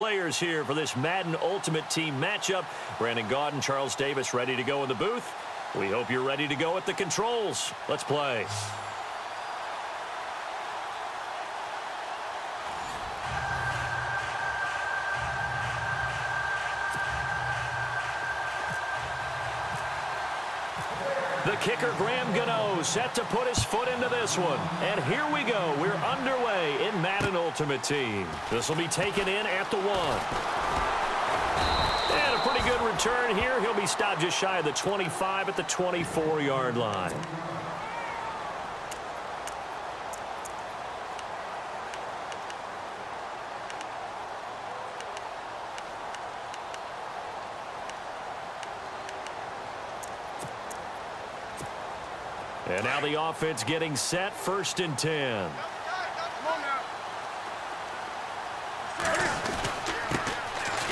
Players here for this Madden Ultimate Team matchup. Brandon Gaudin, Charles Davis ready to go in the booth. We hope you're ready to go at the controls. Let's play. The kicker, Graham Gano, set to put his foot into this one. And here we go. We're underway in Madden Ultimate Team. This will be taken in at the 1. And a pretty good return here. He'll be stopped just shy of the 25 at the 24-yard line. And now the offense getting set, 1st and 10.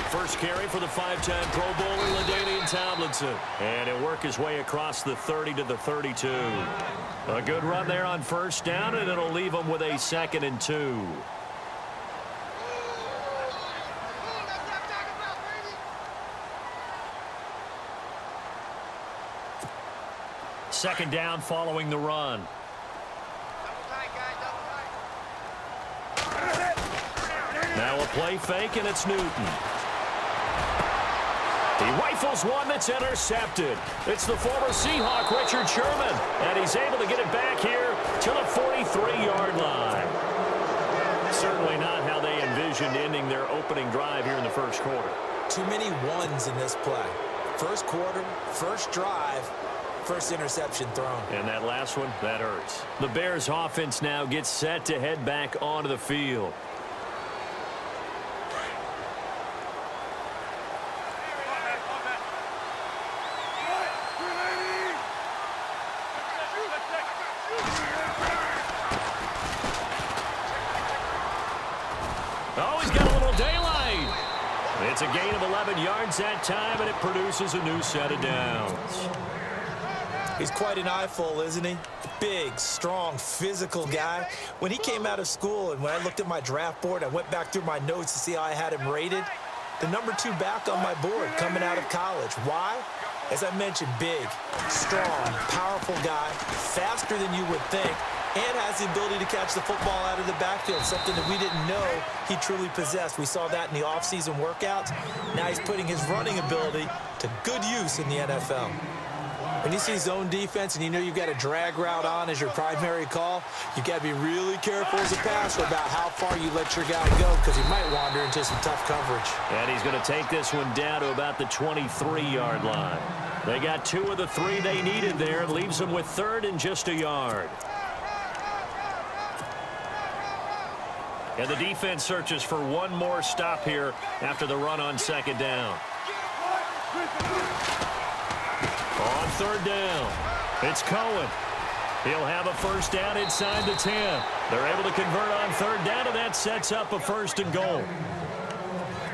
First carry for the 5-time Pro Bowler, LaDainian Tomlinson. And he'll work his way across the 30 to the 32. A good run there on 1st down, and it'll leave him with a 2nd and 2. Second down following the run. Now a play fake, and it's Newton. He rifles one that's intercepted. It's the former Seahawk, Richard Sherman, and he's able to get it back here to the 43-yard line. Certainly not how they envisioned ending their opening drive here in the first quarter. Too many ones in this play. First quarter, first drive, first interception thrown. And that last one, that hurts. The Bears offense now gets set to head back onto the field. Oh, he's got a little daylight. It's a gain of 11 yards that time, and it produces a new set of downs. He's quite an eyeful, isn't he? Big, strong, physical guy. When he came out of school and when I looked at my draft board, I went back through my notes to see how I had him rated. The number 2 back on my board coming out of college. Why? As I mentioned, big, strong, powerful guy, faster than you would think, and has the ability to catch the football out of the backfield, something that we didn't know he truly possessed. We saw that in the offseason workouts. Now he's putting his running ability to good use in the NFL. When you see zone defense and you know you've got a drag route on as your primary call, you've got to be really careful as a passer about how far you let your guy go because he might wander into some tough coverage. And he's going to take this one down to about the 23-yard line. They got 2 of the 3 they needed there and leaves them with 3rd and just a yard. And the defense searches for one more stop here after the run on 2nd down. On 3rd down, it's Cohen. He'll have a 1st down inside the 10. They're able to convert on 3rd down, and that sets up a 1st and goal.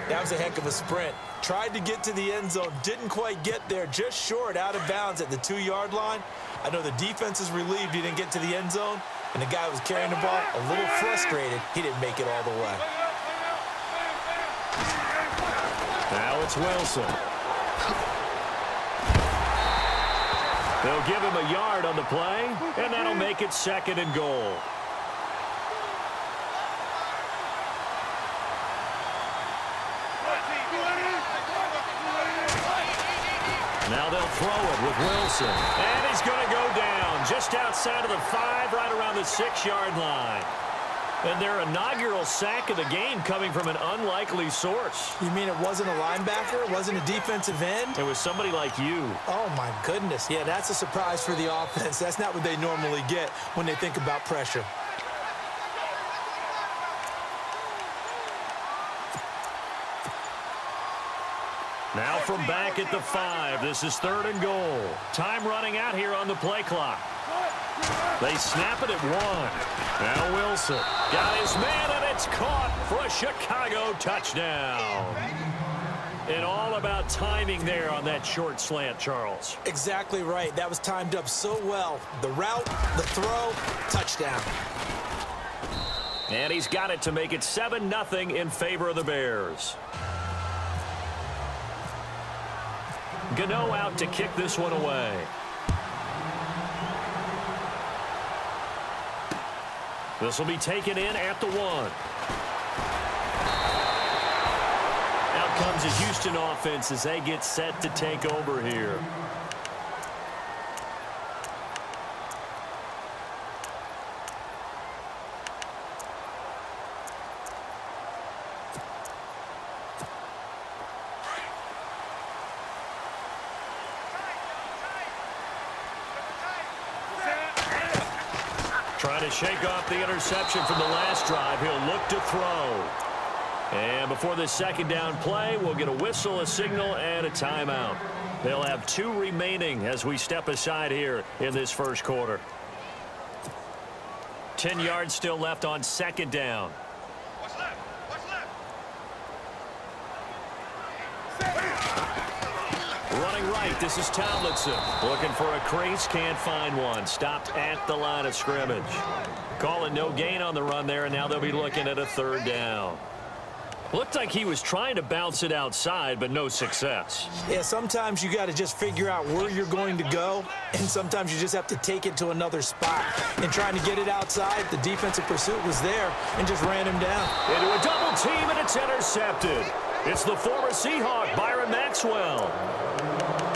That was a heck of a sprint. Tried to get to the end zone, didn't quite get there, just short, out of bounds at the 2-yard line. I know the defense is relieved he didn't get to the end zone, and the guy who was carrying the ball, a little frustrated, he didn't make it all the way. Now it's Wilson. They'll give him a yard on the play, and that'll make it 2nd and goal. Now they'll throw it with Wilson. And he's going to go down just outside of the 5, right around the 6-yard line. And their inaugural sack of the game coming from an unlikely source. You mean it wasn't a linebacker? It wasn't a defensive end? It was somebody like you. Oh, my goodness. Yeah, that's a surprise for the offense. That's not what they normally get when they think about pressure. Now from back at the 5, this is 3rd and goal. Time running out here on the play clock. They snap it at 1. Now Wilson got his man, and it's caught for a Chicago touchdown. And all about timing there on that short slant, Charles. Exactly right. That was timed up so well. The route, the throw, touchdown. And he's got it to make it 7-0 in favor of the Bears. Gano out to kick this one away. This will be taken in at the 1. Out comes the Houston offense as they get set to take over here. Trying to shake off the interception from the last drive. He'll look to throw. And before this second down play, we'll get a whistle, a signal, and a timeout. They'll have 2 remaining as we step aside here in this first quarter. 10 yards still left on second down. What's left? What's left? Running right, this is Tomlinson. Looking for a crease, can't find one. Stopped at the line of scrimmage. Calling no gain on the run there, and now they'll be looking at a third down. Looked like he was trying to bounce it outside, but no success. Yeah, sometimes you got to just figure out where you're going to go, and sometimes you just have to take it to another spot. And trying to get it outside, the defensive pursuit was there and just ran him down. Into a double team, and it's intercepted. It's the former Seahawk, Byron Maxwell.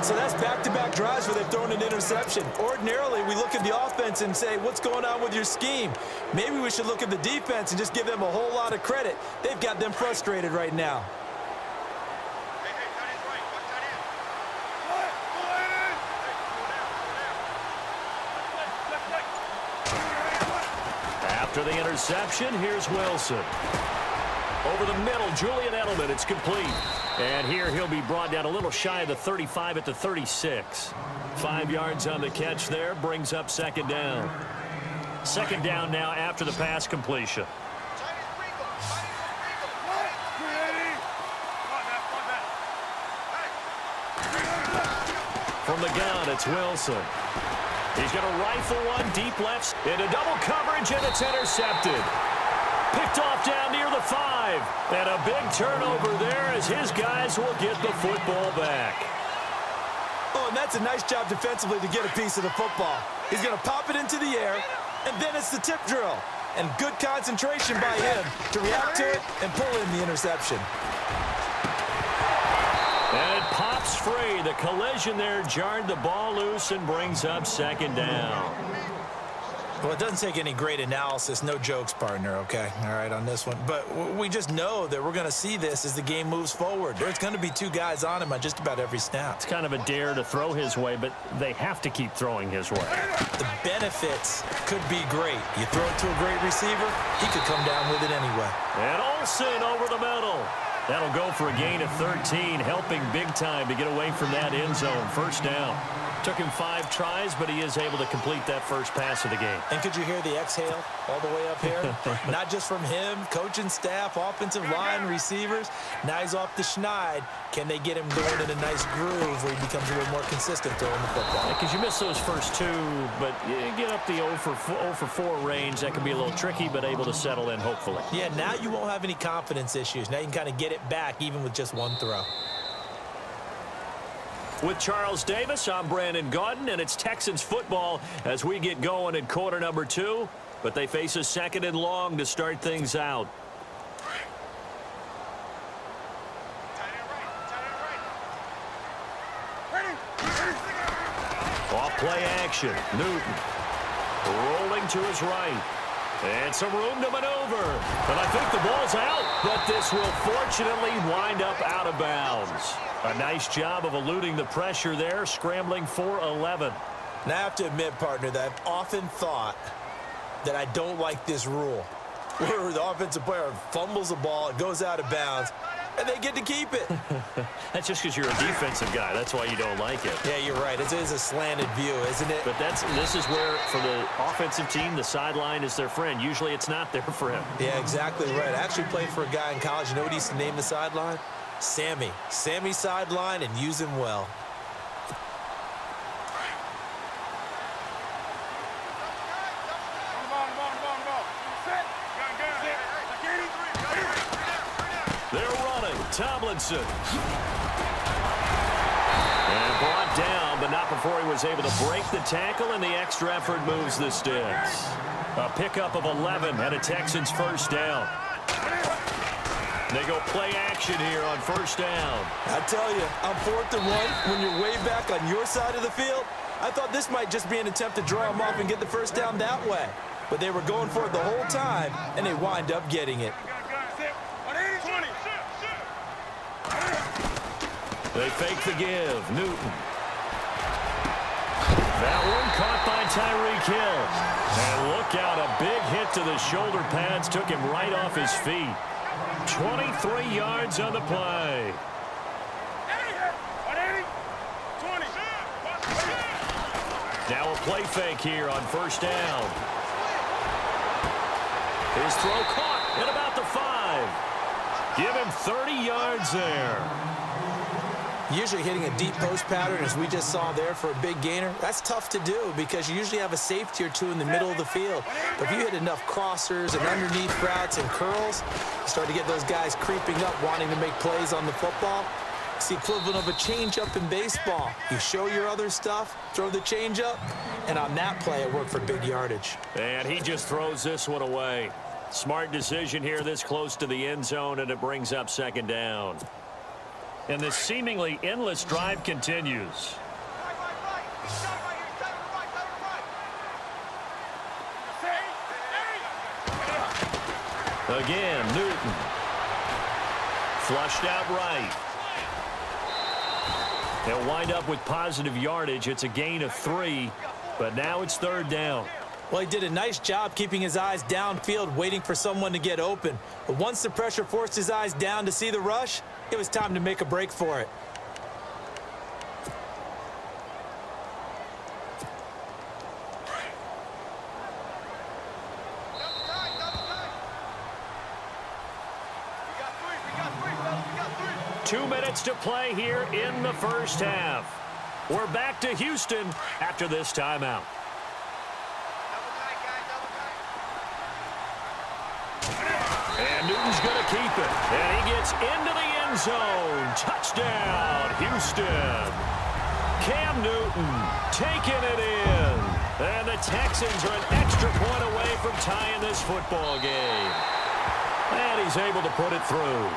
So that's back-to-back drives where they've thrown an interception. Ordinarily, we look at the offense and say, what's going on with your scheme? Maybe we should look at the defense and just give them a whole lot of credit. They've got them frustrated right now. Hey, tight end's right. Watch tight end. After the interception, here's Wilson. Over the middle, Julian Edelman, it's complete. And here he'll be brought down a little shy of the 35 at the 36. 5 yards on the catch there, brings up second down. Second down now after the pass completion. Tight end's Regal. Tight end's Regal. From the gun, it's Wilson. He's going to rifle one deep left into double coverage, and it's intercepted. Picked off down near the 5. And a big turnover there as his guys will get the football back. Oh, and that's a nice job defensively to get a piece of the football. He's going to pop it into the air, and then it's the tip drill. And good concentration by him to react to it and pull in the interception. And it pops free. The collision there jarred the ball loose and brings up second down. Well, it doesn't take any great analysis, no jokes, partner, okay? All right, on this one. But we just know that we're going to see this as the game moves forward. There's going to be 2 guys on him on just about every snap. It's kind of a dare to throw his way, but they have to keep throwing his way. The benefits could be great. You throw it to a great receiver, he could come down with it anyway. And Olsen over the middle. That'll go for a gain of 13, helping big time to get away from that end zone. First down. Took him 5 tries, but he is able to complete that first pass of the game. And could you hear the exhale all the way up here? Not just from him, coaching staff, offensive line, receivers. Now he's off the schneid. Can they get him going in a nice groove where he becomes a little more consistent throwing the football? Because you miss those first 2, but you get up the 0 for 4 range. That can be a little tricky, but able to settle in, hopefully. Yeah, now you won't have any confidence issues. Now you can kind of get it back even with just 1 throw. With Charles Davis, I'm Brandon Gaudin, and it's Texans football as we get going in quarter number 2. But they face a second and long to start things out. Tight end right. Off play action. Newton rolling to his right. And some room to maneuver. But I think the ball's out. But this will fortunately wind up out of bounds. A nice job of eluding the pressure there, scrambling for 11. Now, I have to admit, partner, that I've often thought that I don't like this rule, where the offensive player fumbles the ball, it goes out of bounds, and they get to keep it. That's just because you're a defensive guy. That's why you don't like it. Yeah, you're right. It is a slanted view, isn't it? But this is where, for the offensive team, the sideline is their friend. Usually it's not there for him. Yeah, exactly right. I actually played for a guy in college. You know what he used to name the sideline? Sammy. Sammy sideline, and use him well. Set. Gun. Tomlinson. And brought down, but not before he was able to break the tackle, and the extra effort moves the sticks. A pickup of 11 and a Texans first down. They go play action here on first down. I tell you, on 4th and 1, when you're way back on your side of the field, I thought this might just be an attempt to draw them off and get the first down that way. But they were going for it the whole time, and they wind up getting it. They fake the give. Newton. That one caught by Tyreek Hill. And look out, a big hit to the shoulder pads took him right off his feet. 23 yards on the play. Now a play fake here on first down. His throw caught at about the 5. Give him 30 yards there. Usually hitting a deep post pattern, as we just saw there, for a big gainer, that's tough to do because you usually have a safety or two in the middle of the field. But if you hit enough crossers and underneath routes and curls, you start to get those guys creeping up, wanting to make plays on the football. It's the equivalent of a changeup in baseball. You show your other stuff, throw the changeup, and on that play, it worked for big yardage. And he just throws this one away. Smart decision here this close to the end zone, and it brings up second down. And this seemingly endless drive continues. Again, Newton. Flushed out right. They'll wind up with positive yardage. It's a gain of 3, but now it's third down. Well, he did a nice job keeping his eyes downfield, waiting for someone to get open. But once the pressure forced his eyes down to see the rush, it was time to make a break for it. Two minutes to play here in the first half. We're back to Houston after this timeout. And Newton's going to keep it. And he gets into the end zone. Touchdown, Houston. Cam Newton taking it in. And the Texans are an extra point away from tying this football game. And he's able to put it through.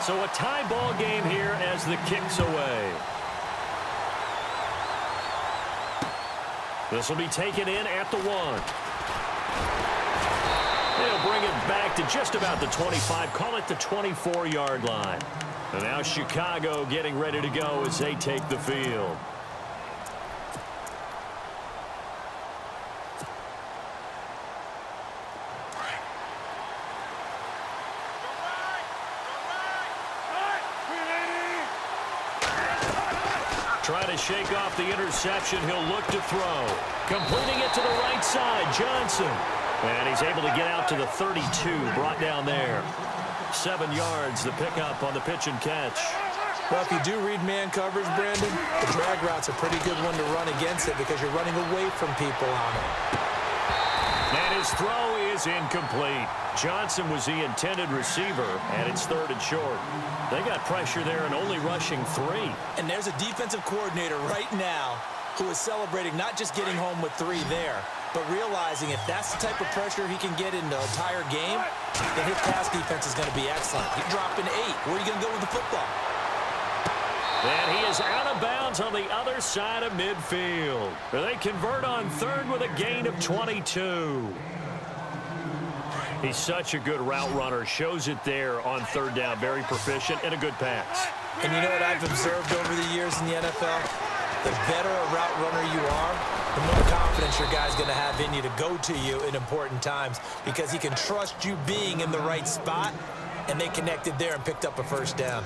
So a tie ball game here as the kick's away. This will be taken in at the 1. They'll bring it back to just about the 25. Call it the 24-yard line. And now Chicago getting ready to go as they take the field. Trying to shake off the interception. He'll look to throw. Completing it to the right side, Johnson. And he's able to get out to the 32, brought down there. 7 yards, the pickup on the pitch and catch. Well, if you do read man coverage, Brandon, the drag route's a pretty good one to run against it because you're running away from people on it. And his throw is incomplete. Johnson was the intended receiver, and it's 3rd and short. They got pressure there and only rushing 3. And there's a defensive coordinator right now who is celebrating not just getting home with 3 there, but realizing if that's the type of pressure he can get in the entire game, then his pass defense is going to be excellent. You're dropping 8. Where are you going to go with the football? And he is out of bounds on the other side of midfield. They convert on 3rd with a gain of 22. He's such a good route runner. Shows it there on 3rd down. Very proficient and a good pass. And you know what I've observed over the years in the NFL? The better a route runner you are, the more confidence your guy's going to have in you to go to you in important times because he can trust you being in the right spot, and they connected there and picked up a first down.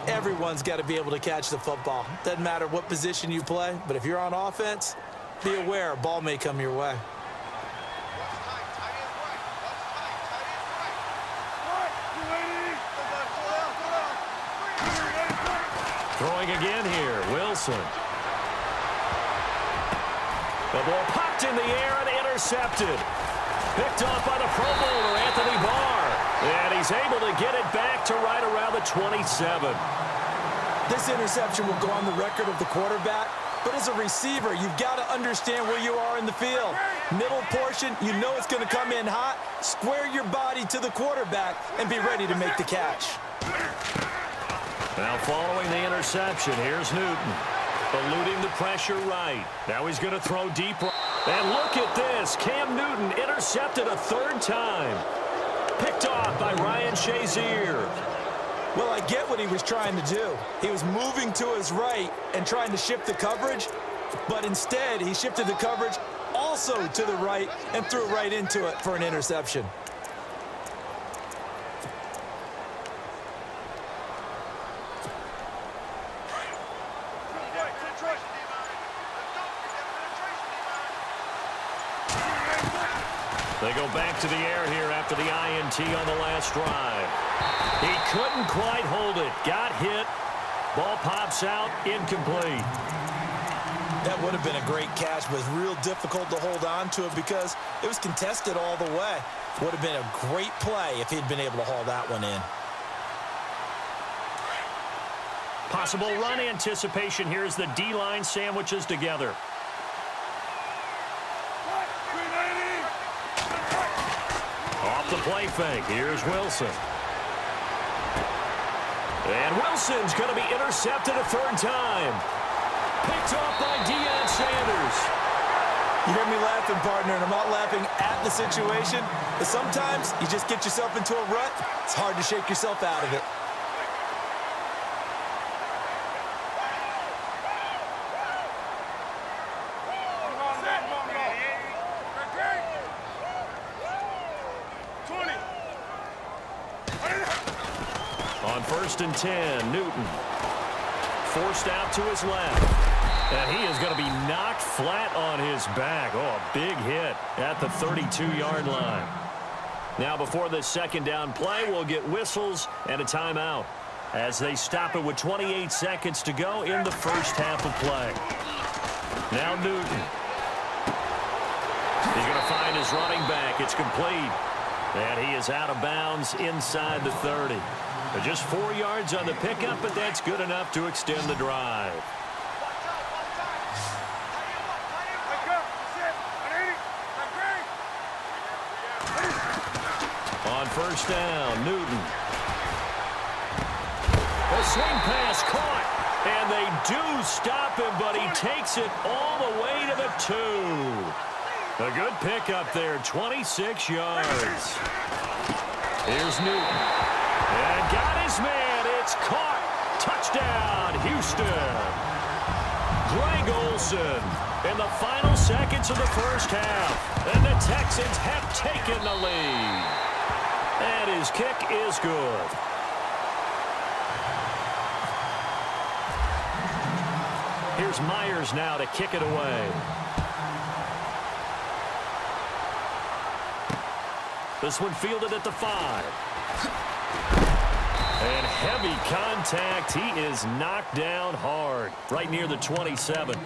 Everyone's got to be able to catch the football. Doesn't matter what position you play, but if you're on offense, be aware a ball may come your way. Throwing again here, Wilson. The ball popped in the air and intercepted. Picked off by the Pro Bowler, Anthony Barr. And he's able to get it back to right around the 27. This interception will go on the record of the quarterback, but as a receiver, you've got to understand where you are in the field. Middle portion, you know it's going to come in hot. Square your body to the quarterback and be ready to make the catch. Now following the interception, here's Newton. Eluding the pressure right. Now he's going to throw deep. And look at this. Cam Newton intercepted a third time. Picked off by Ryan Shazier. Well, I get what he was trying to do. He was moving to his right and trying to shift the coverage, but instead he shifted the coverage also to the right and threw right into it for an interception. They go back to the air here after the INT on the last drive. He couldn't quite hold it. Got hit. Ball pops out. Incomplete. That would have been a great catch, but it was real difficult to hold on to it because it was contested all the way. Would have been a great play if he'd been able to haul that one in. Possible run anticipation here as the D-line sandwiches together. Off the play fake. Here's Wilson. And Wilson's going to be intercepted a third time. Picked off by Deion Sanders. You hear me laughing, partner, and I'm not laughing at the situation, but sometimes you just get yourself into a rut. It's hard to shake yourself out of it. On 1st and 10, Newton forced out to his left. And he is going to be knocked flat on his back. Oh, a big hit at the 32-yard line. Now, before this second down play, we'll get whistles and a timeout as they stop it with 28 seconds to go in the first half of play. Now Newton. He's going to find his running back. It's complete. And he is out of bounds inside the 30. Just 4 yards on the pickup, but that's good enough to extend the drive. On 1st down, Newton. A swing pass caught, and they do stop him, but he takes it all the way to the 2. A good pickup there, 26 yards. Here's Newton. And got his man. It's caught. Touchdown, Houston. Greg Olsen in the final seconds of the first half. And the Texans have taken the lead. And his kick is good. Here's Myers now to kick it away. This one fielded at the 5. And heavy contact. He is knocked down hard right near the 27.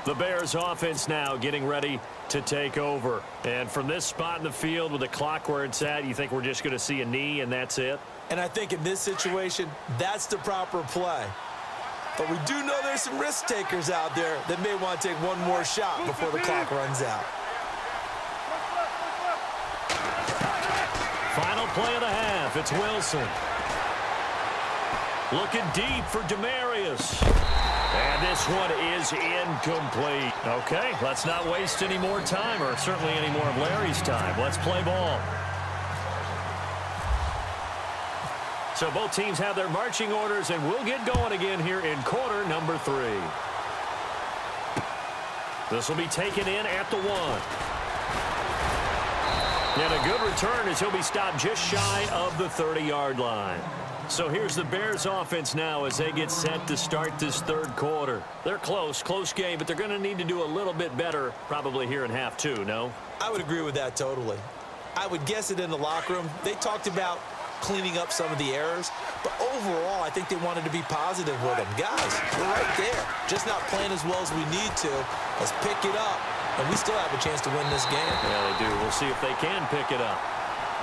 The Bears offense now getting ready to take over. And from this spot in the field with the clock where it's at, you think we're just going to see a knee and that's it? And I think in this situation, that's the proper play. But we do know there's some risk takers out there that may want to take one more shot before the clock runs out. Final play of the half. It's Wilson. Looking deep for Demarius. And this one is incomplete. Okay, let's not waste any more time, or certainly any more of Larry's time. Let's play ball. So both teams have their marching orders, and we'll get going again here in quarter number 3. This will be taken in at the 1. And a good return as he'll be stopped just shy of the 30-yard line. So here's the Bears offense now as they get set to start this third quarter. They're close game, but they're going to need to do a little bit better probably here in half 2, no? I would agree with that totally. I would guess it in the locker room. They talked about cleaning up some of the errors, but overall I think they wanted to be positive with them. Guys, we're right there. Just not playing as well as we need to. Let's pick it up and we still have a chance to win this game. Yeah, they do. We'll see if they can pick it up.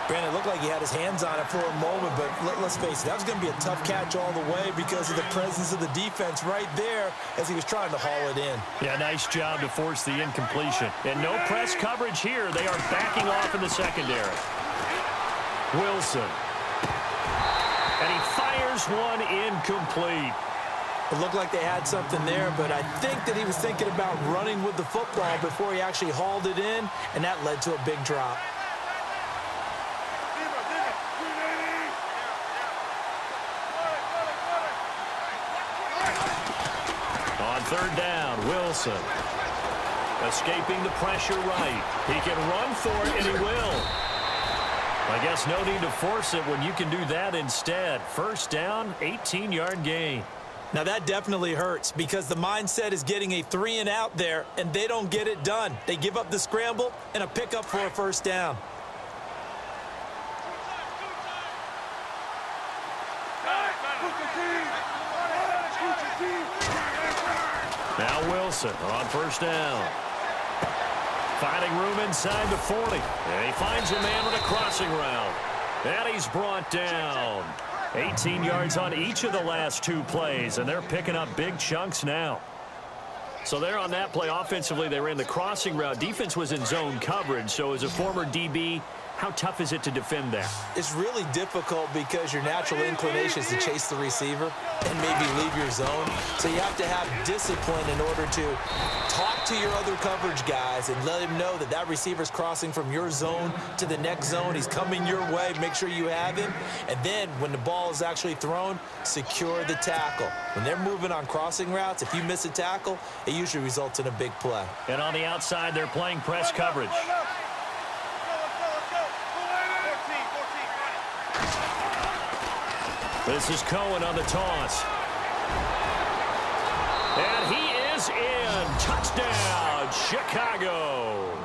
Brandon, it looked like he had his hands on it for a moment, but let's face it, that was going to be a tough catch all the way because of the presence of the defense right there as he was trying to haul it in. Yeah, nice job to force the incompletion. And no press coverage here. They are backing off in the secondary. Wilson. And he fires one incomplete. It looked like they had something there, but I think that he was thinking about running with the football before he actually hauled it in, and that led to a big drop. On third down, Wilson. Escaping the pressure right. He can run for it, and he will. I guess no need to force it when you can do that instead. First down, 18-yard gain. Now that definitely hurts because the mindset is getting a 3-and-out there, and they don't get it done. They give up the scramble and a pickup for a first down. Now Wilson on first down. Finding room inside the 40. And he finds a man with a crossing route. And he's brought down. 18 yards on each of the last two plays, and they're picking up big chunks now. So there on that play, offensively, they ran the crossing route. Defense was in zone coverage, so as a former DB, how tough is it to defend that? It's really difficult because your natural inclination is to chase the receiver and maybe leave your zone. So you have to have discipline in order to talk to your other coverage guys and let him know that that receiver's crossing from your zone to the next zone. He's coming your way. Make sure you have him. And then when the ball is actually thrown, secure the tackle. When they're moving on crossing routes, if you miss a tackle, it usually results in a big play. And on the outside, they're playing press coverage. This is Cohen on the toss. And he is in. Touchdown, Chicago.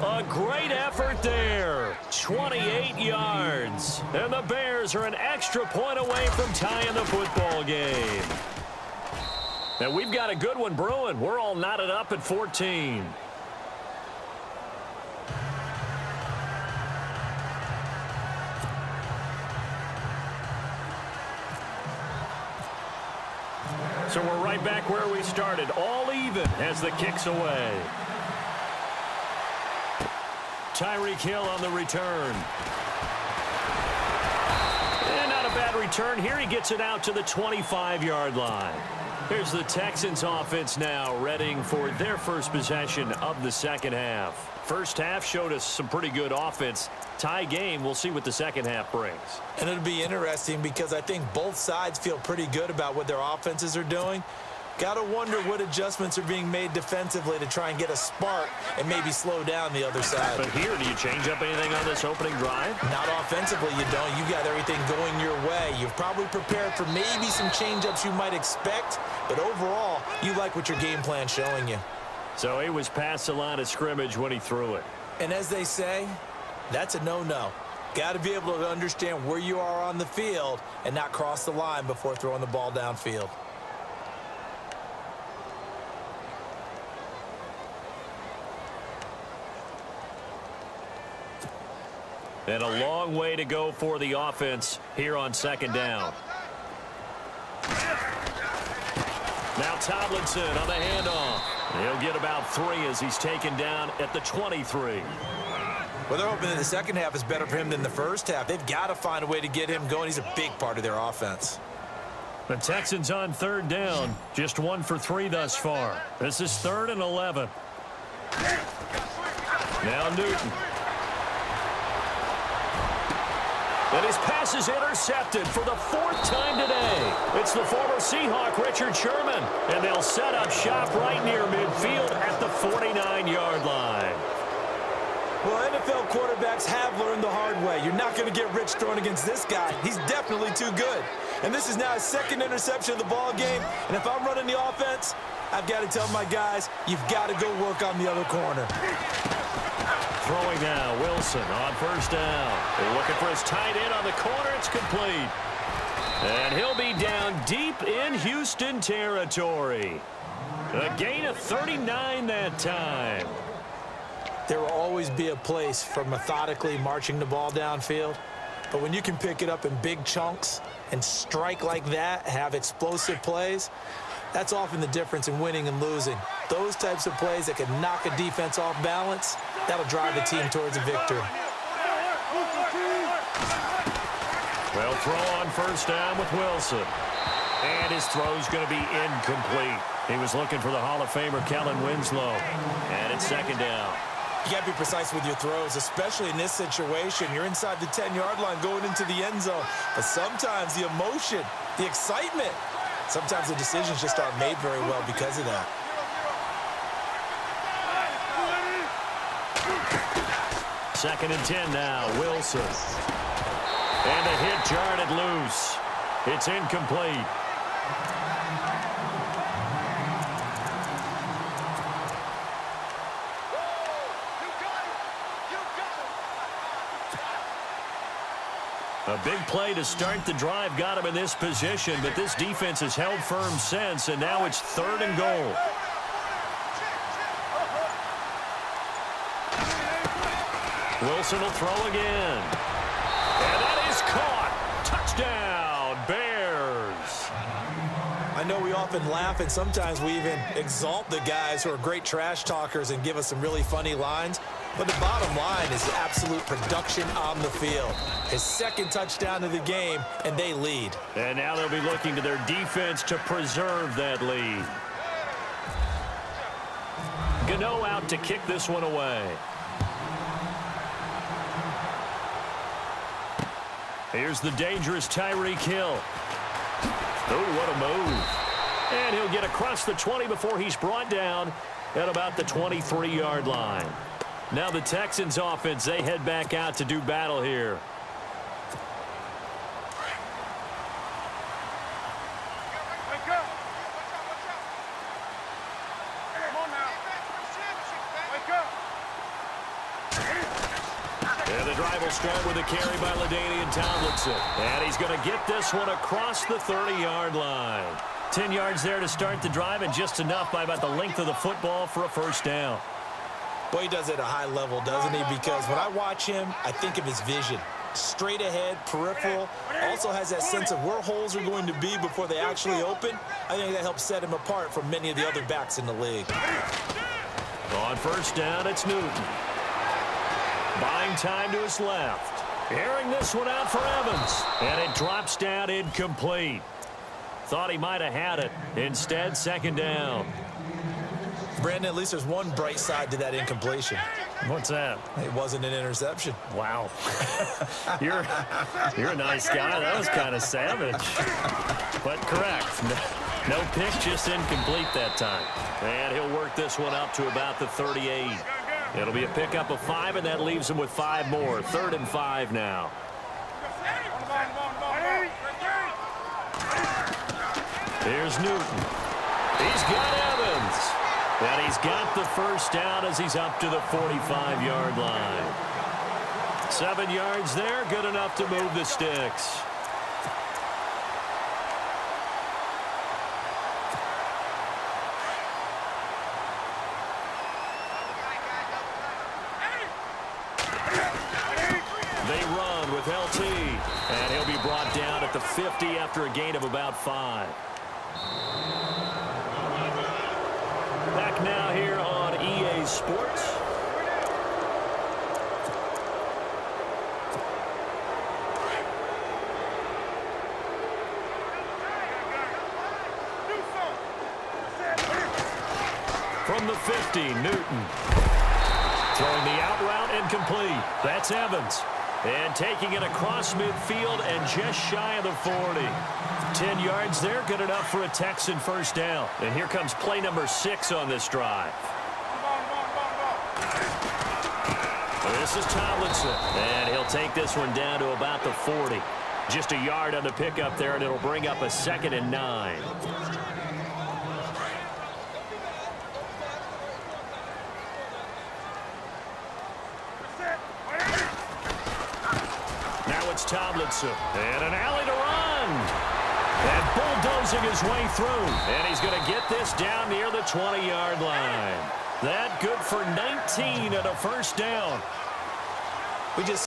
A great effort there. 28 yards. And the Bears are an extra point away from tying the football game. And we've got a good one brewing. We're all knotted up at 14. So we're right back where we started, all even as the kick's away. Tyreek Hill on the return. And not a bad return here. He gets it out to the 25-yard line. Here's the Texans offense now, readying for their first possession of the second half. First half showed us some pretty good offense. Tie game, we'll see what the second half brings. And it'll be interesting because I think both sides feel pretty good about what their offenses are doing. Got to wonder what adjustments are being made defensively to try and get a spark and maybe slow down the other side. But here, do you change up anything on this opening drive? Not offensively, you don't. You got everything going your way. You've probably prepared for maybe some change-ups you might expect, but overall, you like what your game plan's showing you. So he was past the line of scrimmage when he threw it. And as they say, that's a no-no. Got to be able to understand where you are on the field and not cross the line before throwing the ball downfield. And a long way to go for the offense here on second down. Now Tomlinson on the handoff. He'll get about 3 as he's taken down at the 23. Well, they're hoping that the second half is better for him than the first half. They've got to find a way to get him going. He's a big part of their offense. The Texans on third down. Just 1 for 3 thus far. This is 3rd and 11. Now Newton. And his pass is intercepted for the 4th time today. It's the former Seahawk, Richard Sherman. And they'll set up shop right near midfield at the 49-yard line. Well, NFL quarterbacks have learned the hard way. You're not going to get rich throwing against this guy. He's definitely too good. And this is now his 2nd interception of the ball game. And if I'm running the offense, I've got to tell my guys, you've got to go work on the other corner. Throwing now, Wilson on first down. They're looking for his tight end on the corner. It's complete. And he'll be down deep in Houston territory. A gain of 39 that time. There will always be a place for methodically marching the ball downfield. But when you can pick it up in big chunks and strike like that, have explosive plays, that's often the difference in winning and losing. Those types of plays that can knock a defense off balance, that'll drive the team towards a victory. Well, throw on first down with Wilson. And his throw's going to be incomplete. He was looking for the Hall of Famer Kellen Winslow. And it's second down. You got to be precise with your throws, especially in this situation. You're inside the 10-yard line going into the end zone. But sometimes the emotion, the excitement, sometimes the decisions just aren't made very well because of that. Second and 10 now, Wilson. And the hit jarred it loose. It's incomplete. A big play to start the drive got him in this position, but this defense has held firm since, and now it's third and goal. Wilson will throw again. And that is caught. Touchdown, Bears. I know we often laugh, and sometimes we even exalt the guys who are great trash talkers and give us some really funny lines. But the bottom line is absolute production on the field. His second touchdown of the game, and they lead. And now they'll be looking to their defense to preserve that lead. Gano out to kick this one away. Here's the dangerous Tyreek Hill. Oh, what a move. And he'll get across the 20 before he's brought down at about the 23-yard line. Now the Texans offense, they head back out to do battle here. And the drive will start with a carry by LaDainian Tomlinson. And he's going to get this one across the 30-yard line. 10 yards there to start the drive, and just enough by about the length of the football for a first down. Boy, he does it at a high level, doesn't he? Because when I watch him, I think of his vision. Straight ahead, peripheral. Also has that sense of where holes are going to be before they actually open. I think that helps set him apart from many of the other backs in the league. On first down, it's Newton. Buying time to his left. Airing this one out for Evans. And it drops down incomplete. Thought he might have had it. Instead, second down. Brandon, at least there's one bright side to that incompletion. What's that? It wasn't an interception. Wow. You're a nice guy. That was kind of savage. But correct. No pick, just incomplete that time. And he'll work this one up to about the 38. It'll be a pickup of 5, and that leaves him with 5 more. 3rd and 5 now. Here's Newton. He's got Evans. And he's got the first down as he's up to the 45-yard line. 7 yards there, good enough to move the sticks. They run with LT, and he'll be brought down at the 50 after a gain of about 5. Back now here on EA Sports. From the 50, Newton. Throwing the out route incomplete. That's Evans. And taking it across midfield and just shy of the 40. 10 yards there, good enough for a Texan first down. And here comes play number 6 on this drive. This is Tomlinson. And he'll take this one down to about the 40. Just a yard on the pickup there, and it'll bring up a 2nd and 9. Now it's Tomlinson. And an alley to run. And bulldozing his way through. And he's going to get this down near the 20-yard line. That good for 19 and a first down. We just